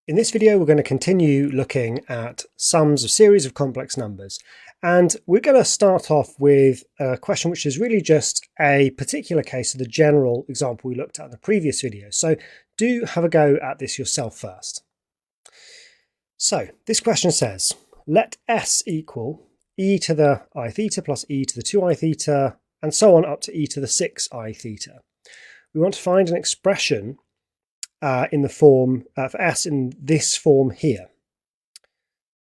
In this video, we're going to continue looking at sums of series of complex numbers. And we're going to start off with a question which is really just a particular case of the general example we looked at in the previous video. So do have a go at this yourself first. So this question says, let S equal e to the I theta plus e to the 2i theta, and so on up to e to the 6i theta. We want to find an expression in the form for S in this form here.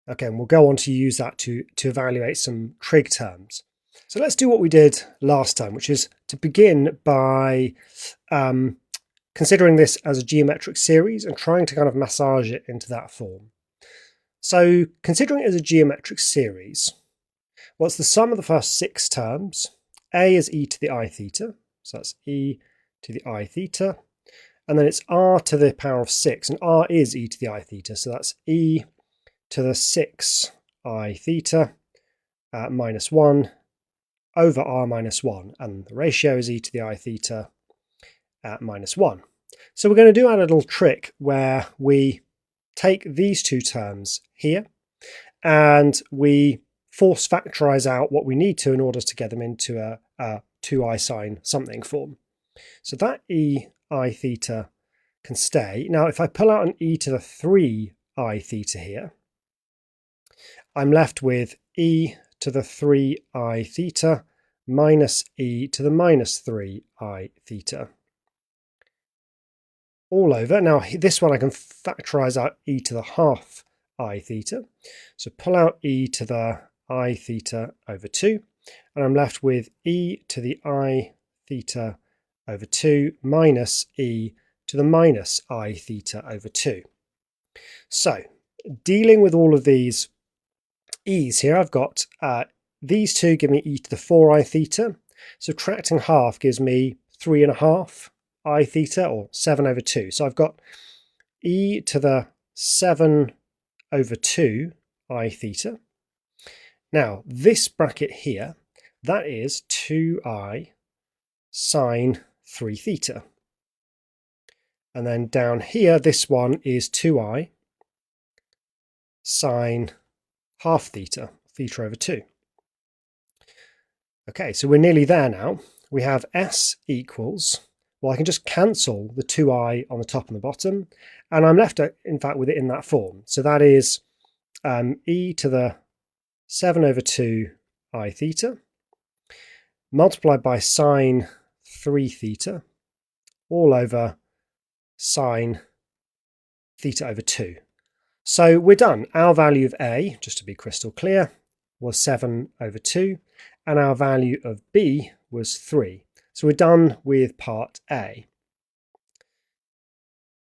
Okay, and we'll go on to use that to evaluate some trig terms. So let's do what we did last time, which is to begin by considering this as a geometric series and trying to kind of massage it into that form. So considering it as a geometric series, what's the sum of the first 6 terms? A is e to the I theta, so that's e to the I theta. And then it's r to the power of 6, and r is e to the I theta, so that's e to the 6i theta minus 1 over r minus 1, and the ratio is e to the I theta minus 1. So we're going to do our little trick where we take these two terms here, and we force factorize out what we need to in order to get them into a 2i sine something form. So that e I theta can stay. Now, if I pull out an e to the 3i theta here, I'm left with e to the 3i theta minus e to the minus 3i theta. All over. Now, this one I can factorize out e to the half I theta. So pull out e to the I theta over 2, and I'm left with e to the I theta over 2 minus e to the minus I theta over 2. So dealing with all of these e's here, I've got these two give me e to the 4i theta. Subtracting half gives me 3.5 I theta, or 7 over 2. So I've got e to the 7 over 2 I theta. Now this bracket here, that is 2i sine 3 theta. And then down here, this one is 2i sine half theta, theta over 2. Okay, so we're nearly there now. We have S equals, well, I can just cancel the 2i on the top and the bottom, and I'm left, in fact, with it in that form. So that is e to the 7 over 2 I theta multiplied by sine 3 theta all over sine theta over 2. So we're done. Our value of A, just to be crystal clear, was 7 over 2, and our value of B was 3. So we're done with part A.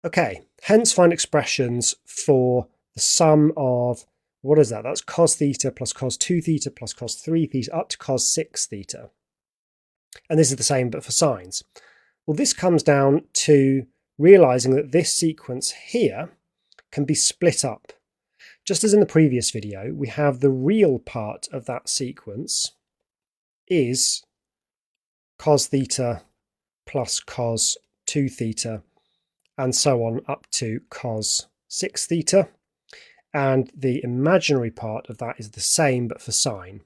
Okay, hence find expressions for the sum of, what is that? That's cos theta plus cos 2 theta plus cos 3 theta up to cos 6 theta. And this is the same but for sines. Well, this comes down to realizing that this sequence here can be split up. Just as in the previous video, we have the real part of that sequence is cos theta plus cos 2 theta and so on up to cos 6 theta. And the imaginary part of that is the same but for sine.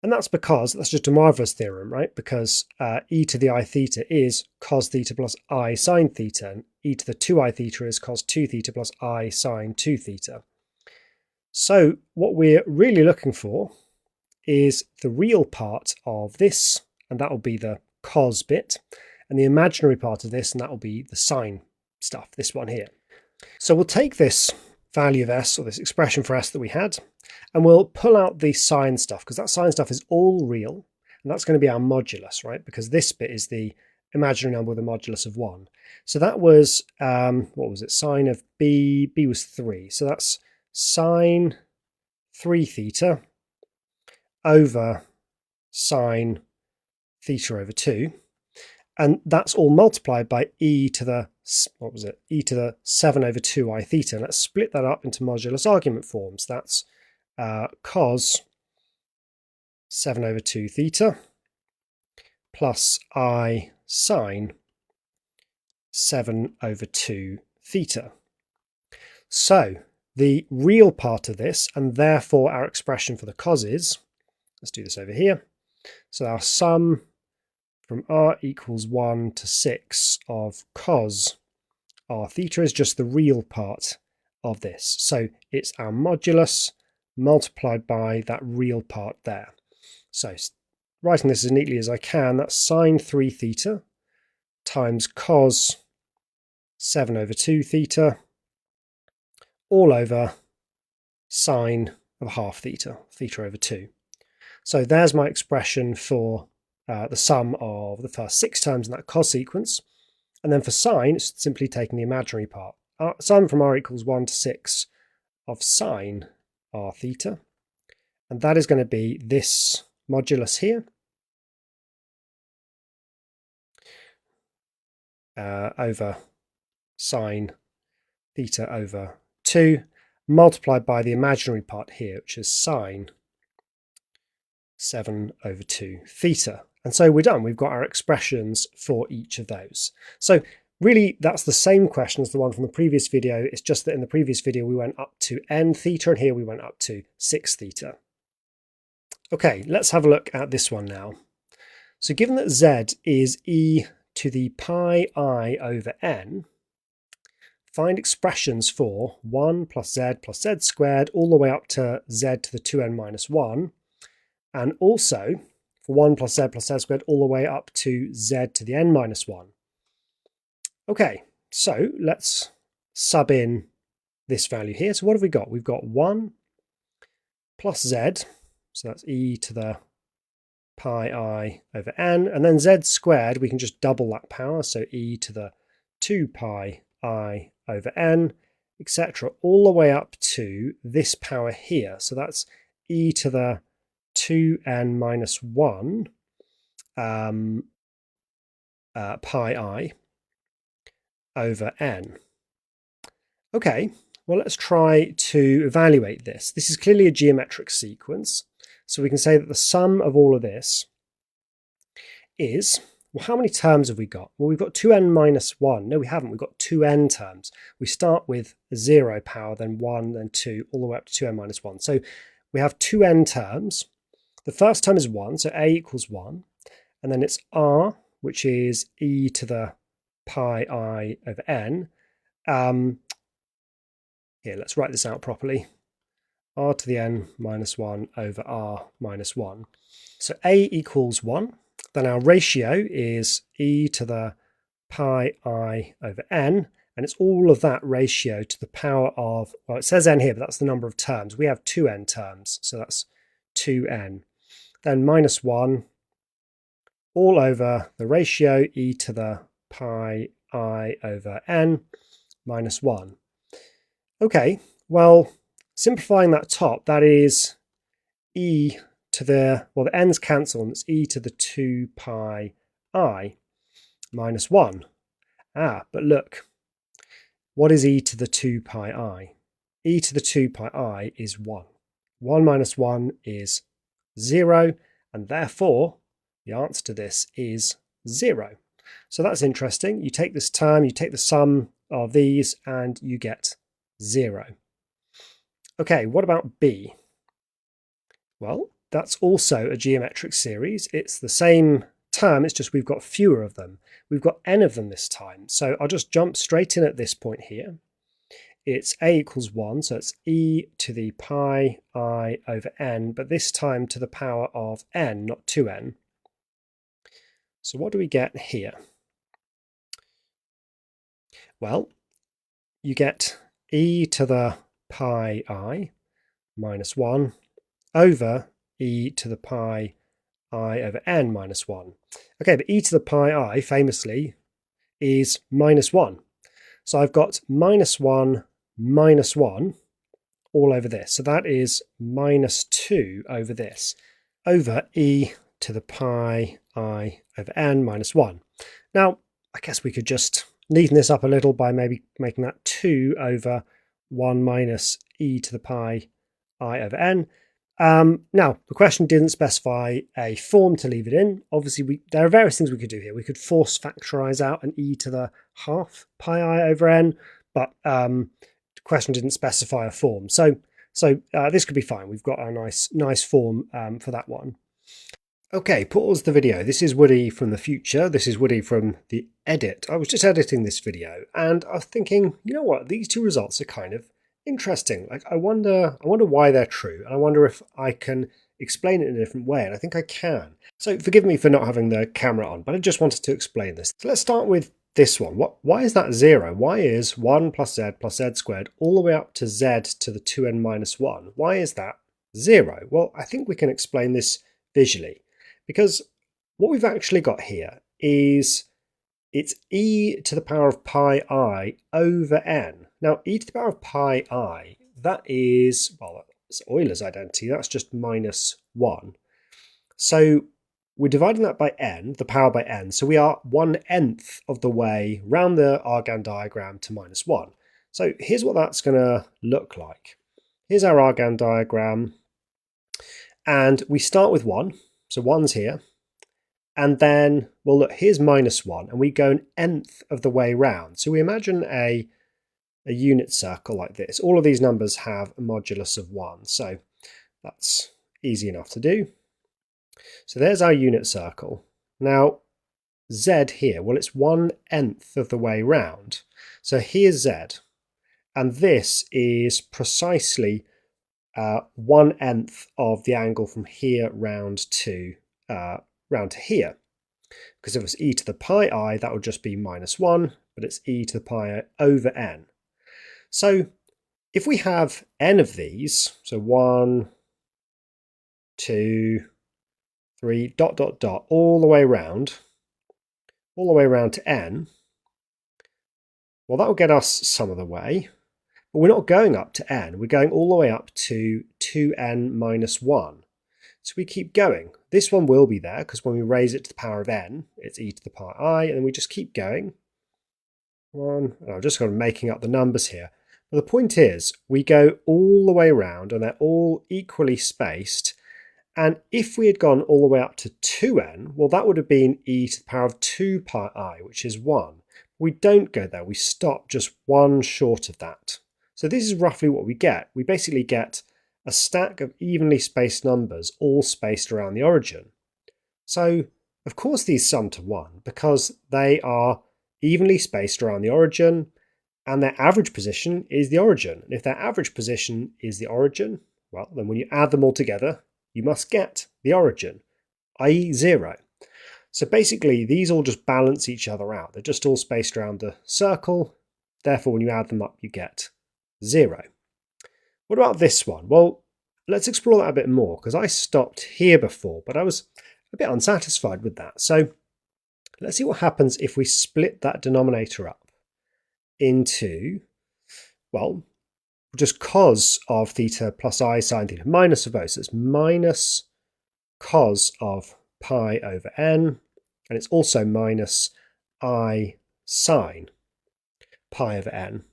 And that's because, that's just a Marvelous theorem, right? Because e to the I theta is cos theta plus I sine theta, and e to the 2i theta is cos 2 theta plus I sine 2 theta. So what we're really looking for is the real part of this, and that will be the cos bit, and the imaginary part of this, and that will be the sine stuff, this one here. So we'll take this value of S, or this expression for S that we had, and we'll pull out the sine stuff, because that sine stuff is all real, and that's going to be our modulus, right? Because this bit is the imaginary number with a modulus of 1. So that was, what was it? Sine of B was 3. So that's sine 3 theta over sine theta over 2. And that's all multiplied by e to the, what was it? E to the 7 over 2i theta. And let's split that up into modulus argument forms. That's cos 7 over 2 theta plus I sine 7 over 2 theta. So the real part of this, and therefore our expression for the coses, let's do this over here. So our sum from r equals 1 to 6 of cos r theta is just the real part of this. So it's our modulus multiplied by that real part there. So writing this as neatly as I can, that's sine 3 theta times cos 7 over 2 theta all over sine of half theta, theta over 2. So there's my expression for the sum of the first 6 terms in that cos sequence. And then for sine, it's simply taking the imaginary part. Sum from r equals 1 to 6 of sine r theta. And that is going to be this modulus here. Over sine theta over 2 multiplied by the imaginary part here, which is sine 7 over 2 theta. And so we're done. We've got our expressions for each of those. So really, that's the same question as the one from the previous video. It's just that in the previous video, we went up to n theta, and here we went up to 6 theta. Okay, let's have a look at this one now. So given that z is e to the pi I over n, find expressions for 1 plus z squared all the way up to z to the 2n minus 1, and also for 1 plus z squared all the way up to z to the n minus 1. Okay, so let's sub in this value here. So what have we got? We've got 1 plus z, so that's e to the pi I over n, and then z squared, we can just double that power, so e to the 2 pi I over n, etc., all the way up to this power here. So that's e to the 2n minus 1 pi I over n. Okay, well, let's try to evaluate this. This is clearly a geometric sequence, so we can say that the sum of all of this is, well, how many terms have we got? Well, we've got 2n minus 1. No, we haven't. We've got 2n terms. We start with 0 power, then 1, then 2, all the way up to 2n minus 1. So we have 2n terms. The first term is 1, so a equals 1. And then it's r, which is e to the pi I over n. Here, let's write this out properly. R to the n minus 1 over r minus 1. So a equals 1. Then our ratio is e to the pi I over n, and it's all of that ratio to the power of, well, it says n here, but that's the number of terms. We have 2n terms, so that's 2n. Then minus 1 all over the ratio e to the pi I over n minus 1. Okay, well, simplifying that top, that is e to the, well, the n's cancel, and it's e to the 2 pi I minus 1. But look, what is e to the 2 pi I? E to the 2 pi I is 1. 1 minus 1 is 0, and therefore the answer to this is 0. So that's interesting. You take this term, you take the sum of these, and you get 0. Okay, what about b? Well, that's also a geometric series. It's the same term, it's just we've got fewer of them. We've got n of them this time. So I'll just jump straight in at this point here. It's a equals 1, so it's e to the pi I over n, but this time to the power of n, not 2n. So what do we get here? Well, you get e to the pi I minus 1 over e to the pi I over n minus 1. Okay, but e to the pi I, famously, is minus 1. So I've got minus 1 minus 1 all over this. So that is minus 2 over this, over e to the pi I over n minus 1. Now, I guess we could just neaten this up a little by maybe making that 2 over 1 minus e to the pi I over n. Now, the question didn't specify a form to leave it in. Obviously, there are various things we could do here. We could force factorize out an e to the half pi I over n, but question didn't specify a form. So this could be fine. We've got a nice form for that one. Okay, pause the video. This is Woody from the future. This is Woody from the edit. I was just editing this video and I was thinking, you know what, these two results are kind of interesting. Like I wonder why they're true, and I wonder if I can explain it in a different way, and I think I can. So forgive me for not having the camera on, but I just wanted to explain this. So let's start with this one. Why is that 0? Why is 1 plus z squared all the way up to z to the 2n minus 1? Why is that 0? Well, I think we can explain this visually. Because what we've actually got here is it's e to the power of pi I over n. Now, e to the power of pi I, that is, well, that's Euler's identity. That's just minus 1. So we're dividing that by n, the power by n. So we are 1/nth of the way round the Argand diagram to minus 1. So here's what that's going to look like. Here's our Argand diagram. And we start with 1. So 1's here, and then, well, look, here's minus 1, and we go an nth of the way round. So we imagine a unit circle like this. All of these numbers have a modulus of 1, so that's easy enough to do. So there's our unit circle. Now, z here, well, it's 1/nth of the way round. So here's z, and this is precisely 1/nth of the angle from here round to here. Because if it's e to the pi I, that would just be minus 1, but it's e to the pi I over n. So if we have n of these, so 1, 2, 3, all the way around to n, well, that will get us some of the way. But we're not going up to n, we're going all the way up to 2n minus 1. So we keep going. This one will be there, because when we raise it to the power of n, it's e to the pi I, and then we just keep going. And I'm just kind of making up the numbers here. But the point is, we go all the way around, and they're all equally spaced. And if we had gone all the way up to 2n, well, that would have been e to the power of 2 pi I, which is 1. We don't go there, we stop just 1 short of that. So this is roughly what we get. We basically get a stack of evenly spaced numbers all spaced around the origin. So of course these sum to 1 because they are evenly spaced around the origin and their average position is the origin. And if their average position is the origin, well, then when you add them all together, you must get the origin, i.e. 0. So basically these all just balance each other out. They're just all spaced around the circle. Therefore, when you add them up, you get 0. What about this one? Well, let's explore that a bit more, because I stopped here before, but I was a bit unsatisfied with that. So let's see what happens if we split that denominator up into, well, just cos of theta plus I sine theta minus of both. So it's minus cos of pi over n, and it's also minus I sine pi over n.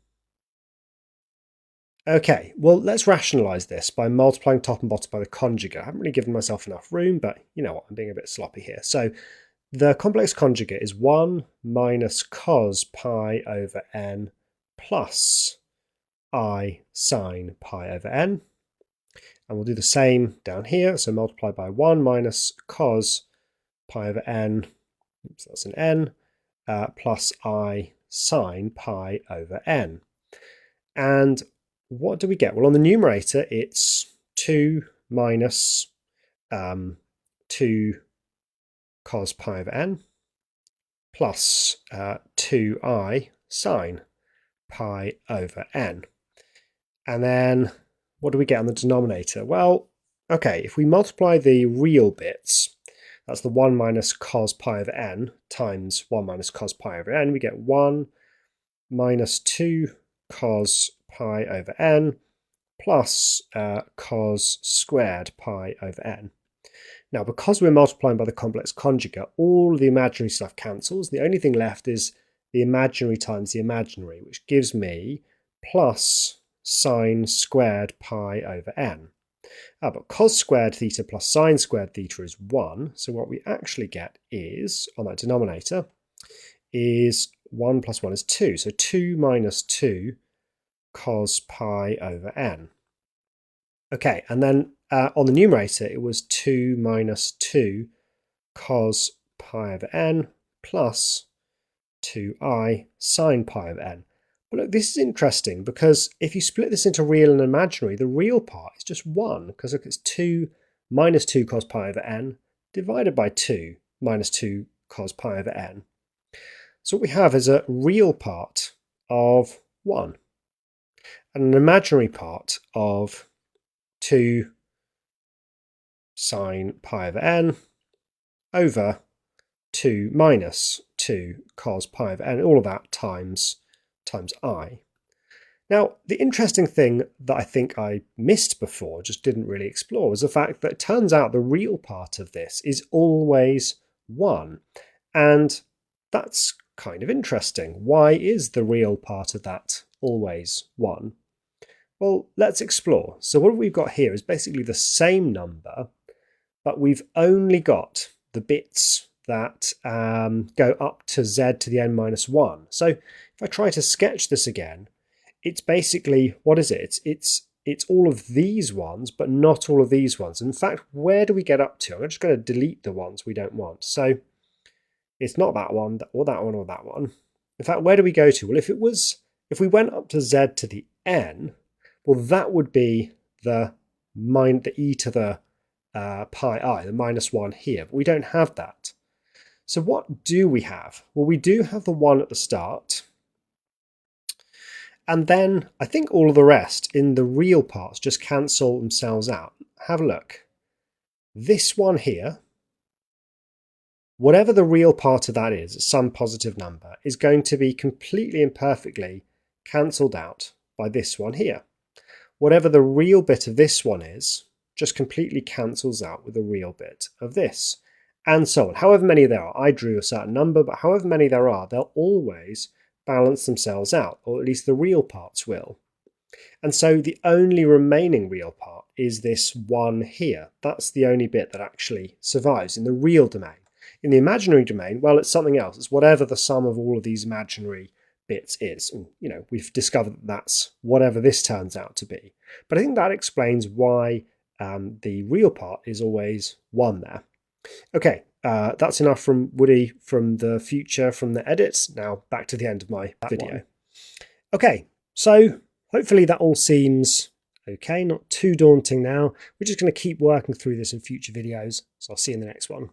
Okay, well, let's rationalise this by multiplying top and bottom by the conjugate. I haven't really given myself enough room, but you know what, I'm being a bit sloppy here. So the complex conjugate is 1 minus cos pi over n plus I sine pi over n. And we'll do the same down here. So multiply by 1 minus cos pi over n, so that's an n, plus I sine pi over n. And what do we get? Well, on the numerator, it's 2 minus 2 cos pi over n plus 2I sine pi over n. And then what do we get on the denominator? Well, okay, if we multiply the real bits, that's the 1 minus cos pi over n times 1 minus cos pi over n, we get 1 minus 2 cos pi over n plus cos squared pi over n. Now, because we're multiplying by the complex conjugate, all the imaginary stuff cancels. The only thing left is the imaginary times the imaginary, which gives me plus sine squared pi over n. But cos squared theta plus sine squared theta is 1. So what we actually get is, on that denominator, is 1 plus 1 is 2. So 2 minus 2 cos pi over n. Okay, and then on the numerator, it was 2 minus 2 cos pi over n plus 2i sine pi over n. But look, this is interesting because if you split this into real and imaginary, the real part is just 1, because look, it's 2 minus 2 cos pi over n divided by 2 minus 2 cos pi over n. So what we have is a real part of 1 and an imaginary part of 2 sine pi over n over 2 minus 2 cos pi over n, all of that times I. Now, the interesting thing that I think I missed before, just didn't really explore, was the fact that it turns out the real part of this is always 1. And that's kind of interesting. Why is the real part of that always 1? Well, let's explore. So what we've got here is basically the same number, but we've only got the bits that go up to z to the n minus 1. So if I try to sketch this again, it's basically, what is it? It's all of these ones, but not all of these ones. In fact, where do we get up to? I'm just going to delete the ones we don't want. So it's not that one, or that one, or that one. In fact, where do we go to? Well, if we went up to z to the n, well, that would be the e to the pi I, the minus 1 here. But we don't have that. So what do we have? Well, we do have the 1 at the start. And then I think all of the rest in the real parts just cancel themselves out. Have a look. This one here, whatever the real part of that is, some positive number, is going to be completely and perfectly cancelled out by this one here. Whatever the real bit of this one is, just completely cancels out with the real bit of this. And so on. However many there are. I drew a certain number, but however many there are, they'll always balance themselves out, or at least the real parts will. And so the only remaining real part is this 1 here. That's the only bit that actually survives in the real domain. In the imaginary domain, well, it's something else. It's whatever the sum of all of these imaginary bits is. And, we've discovered that that's whatever this turns out to be. But I think that explains why the real part is always 1 there. Okay, that's enough from Woody from the future, from the edits. Now back to the end of my video. Okay, so hopefully that all seems okay, not too daunting now. We're just going to keep working through this in future videos, so I'll see you in the next one.